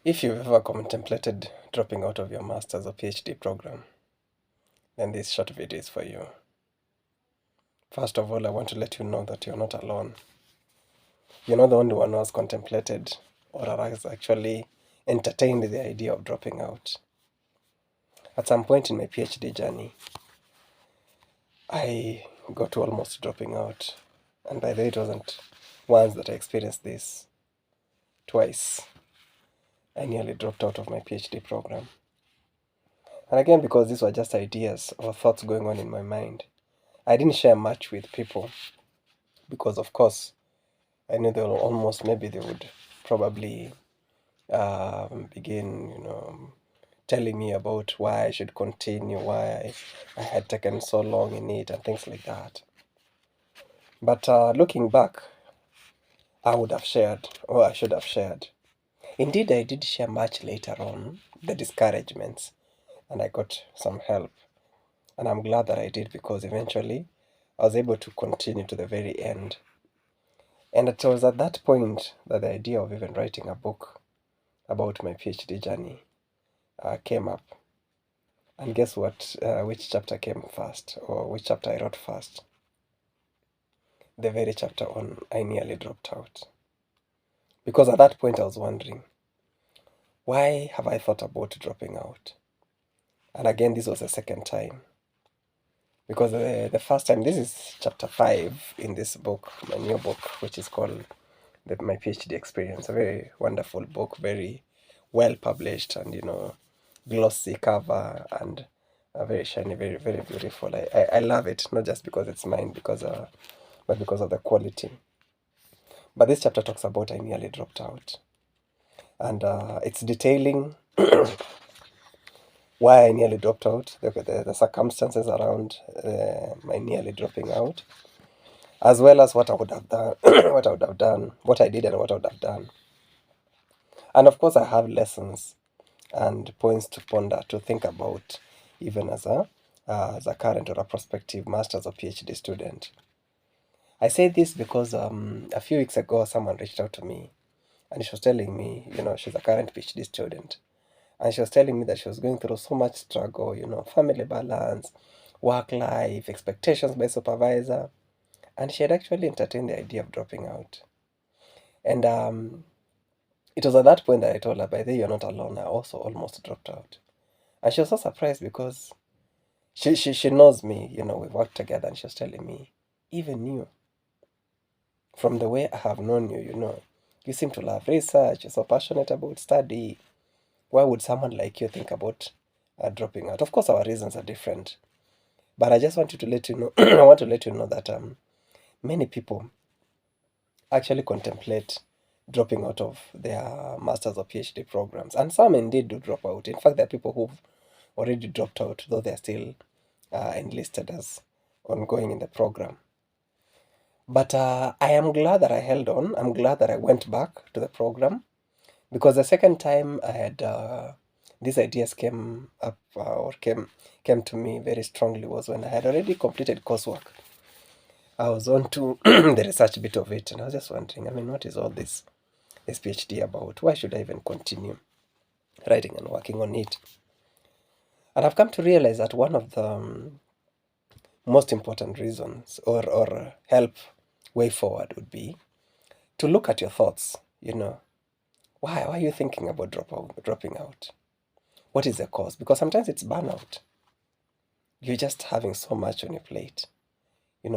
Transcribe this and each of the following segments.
If you've ever contemplated dropping out of your master's or PhD program, then this short video is for you. First of all, I want to let you know that you're not alone. You're not the only one who has contemplated or has actually entertained the idea of dropping out. At some point in my PhD journey, I got to almost dropping out. And by the way, it wasn't once that I experienced this. Twice, I nearly dropped out of my PhD program. And again, because these were just ideas or thoughts going on in my mind, I didn't share much with people because, of course, I knew they will maybe they would probably begin, telling me about why I should continue, why I had taken so long in it, and things like that. But looking back, I would have shared, or I should have shared. Indeed, I did share much later on, the discouragements, and I got some help. And I'm glad that I did because eventually I was able to continue to the very end. And it was at that point that the idea of even writing a book about my PhD journey came up. And guess what? Which chapter came first, or which chapter I wrote first? The very chapter on I nearly dropped out. Because at that point I was wondering, why have I thought about dropping out? And again, this was the second time. Because the first time, this is chapter 5 in this book, my new book, which is called My PhD Experience. A very wonderful book, very well published, and glossy cover, and very shiny, very, very beautiful. I love it, not just because it's mine, but because of the quality. But this chapter talks about I nearly dropped out. And it's detailing why I nearly dropped out, the circumstances around my nearly dropping out, as well as what I would have done, what I did and what I would have done. And of course, I have lessons and points to ponder, to think about, even as a current or a prospective master's or PhD student. I say this because a few weeks ago, someone reached out to me, and she was telling me, she's a current PhD student. And she was telling me that she was going through so much struggle, family balance, work life, expectations by supervisor. And she had actually entertained the idea of dropping out. And it was at that point that I told her, by the way, you're not alone. I also almost dropped out. And she was so surprised because she knows me, we've worked together, and she was telling me, even you, from the way I have known you, you seem to love research, you're so passionate about study. Why would someone like you think about dropping out? Of course, our reasons are different, but I just wanted to let you know. I want to let you know that many people actually contemplate dropping out of their master's or PhD programs, and some indeed do drop out. In fact, there are people who've already dropped out, though they're still enlisted as ongoing in the program. But I am glad that I held on. I'm glad that I went back to the program. Because the second time I had these ideas came up or came to me very strongly was when I had already completed coursework. I was on to the research bit of it, and I was just wondering, what is all this PhD about? Why should I even continue writing and working on it? And I've come to realize that one of the most important reasons or help way forward would be to look at your thoughts, Why are you thinking about dropping out? What is the cause? Because sometimes it's burnout. You're just having so much on your plate.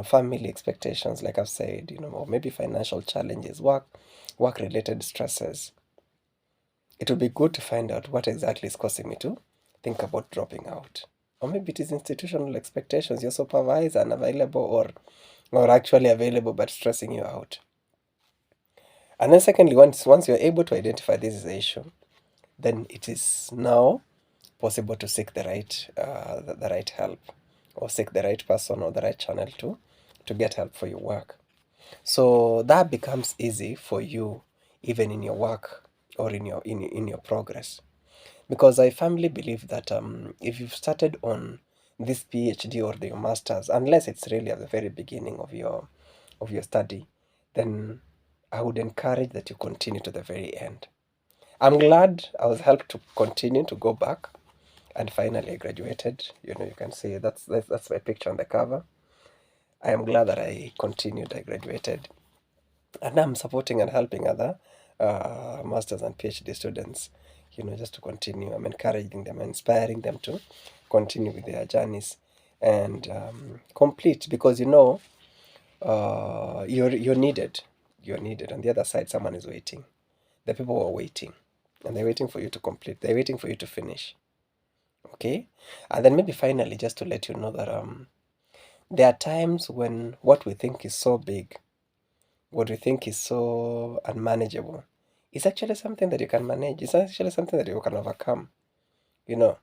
Family expectations, like I've said, or maybe financial challenges, work-related stresses. It would be good to find out what exactly is causing me to think about dropping out. Or maybe it is institutional expectations, your supervisor unavailable or actually available but stressing you out. And then secondly, once you're able to identify this as an issue, then it is now possible to seek the right help, or seek the right person or the right channel to get help for your work. So that becomes easy for you, even in your work or in your progress, because I firmly believe that if you've started on this PhD or your masters, unless it's really at the very beginning of your study, then I would encourage that you continue to the very end. I'm glad I was helped to continue to go back, and finally I graduated. You can see that's my picture on the cover. I am glad that I continued, I graduated, and I'm supporting and helping other masters and PhD students, just to continue. I'm encouraging them, inspiring them to continue with their journeys and complete, because you're needed. You're needed. On the other side, someone is waiting. The people are waiting, and they're waiting for you to complete. They're waiting for you to finish. Okay, and then maybe finally, just to let you know that there are times when what we think is so big, what we think is so unmanageable, is actually something that you can manage. It's actually something that you can overcome. You know,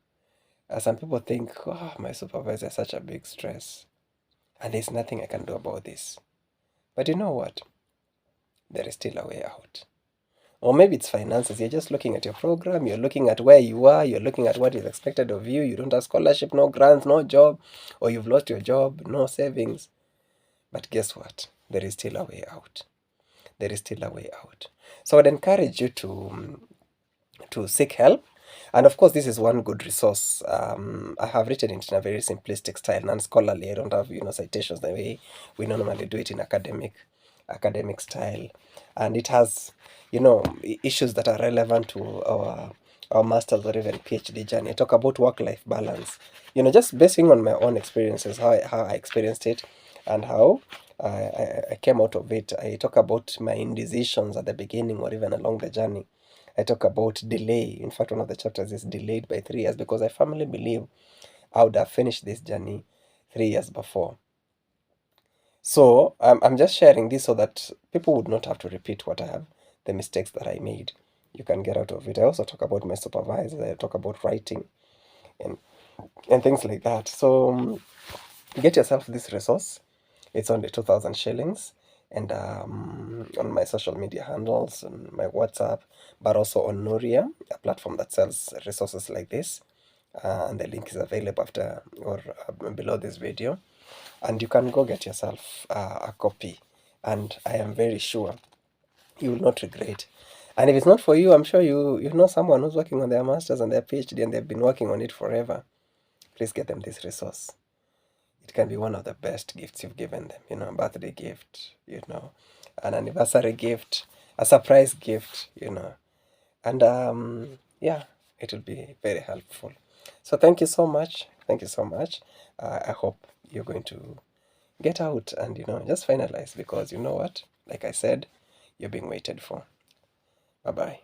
some people think, oh, my supervisor is such a big stress, and there's nothing I can do about this. But you know what? There is still a way out. Or maybe it's finances. You're just looking at your program, you're looking at where you are, you're looking at what is expected of you. You don't have scholarship, no grants, no job, or you've lost your job, no savings. But guess what? There is still a way out. There is still a way out. So I'd encourage you to seek help. And of course, this is one good resource. I have written it in a very simplistic style, non-scholarly. I don't have citations the way we normally do it in academic style, and it has issues that are relevant to our master's or even PhD journey. I talk about work-life balance, just basing on my own experiences, how I experienced it, and how I came out of it. I talk about my indecisions at the beginning or even along the journey. I talk about delay. In fact, one of the chapters is delayed by 3 years, because I firmly believe I would have finished this journey 3 years before. So I'm just sharing this so that people would not have to repeat the mistakes that I made. You can get out of it. I also talk about my supervisor. I talk about writing and things like that. So get yourself this resource. It's only 2,000 shillings. And on my social media handles, on my WhatsApp, but also on Nuria, a platform that sells resources like this. And the link is available after or below this video. And you can go get yourself a copy. And I am very sure you will not regret. And if it's not for you, I'm sure you know someone who's working on their master's and their PhD and they've been working on it forever. Please get them this resource. It can be one of the best gifts you've given them, a birthday gift, an anniversary gift, a surprise gift, and yeah, it will be very helpful. So thank you so much. Thank you so much. I hope you're going to get out and, just finalize, because you know what? Like I said, you're being waited for. Bye-bye.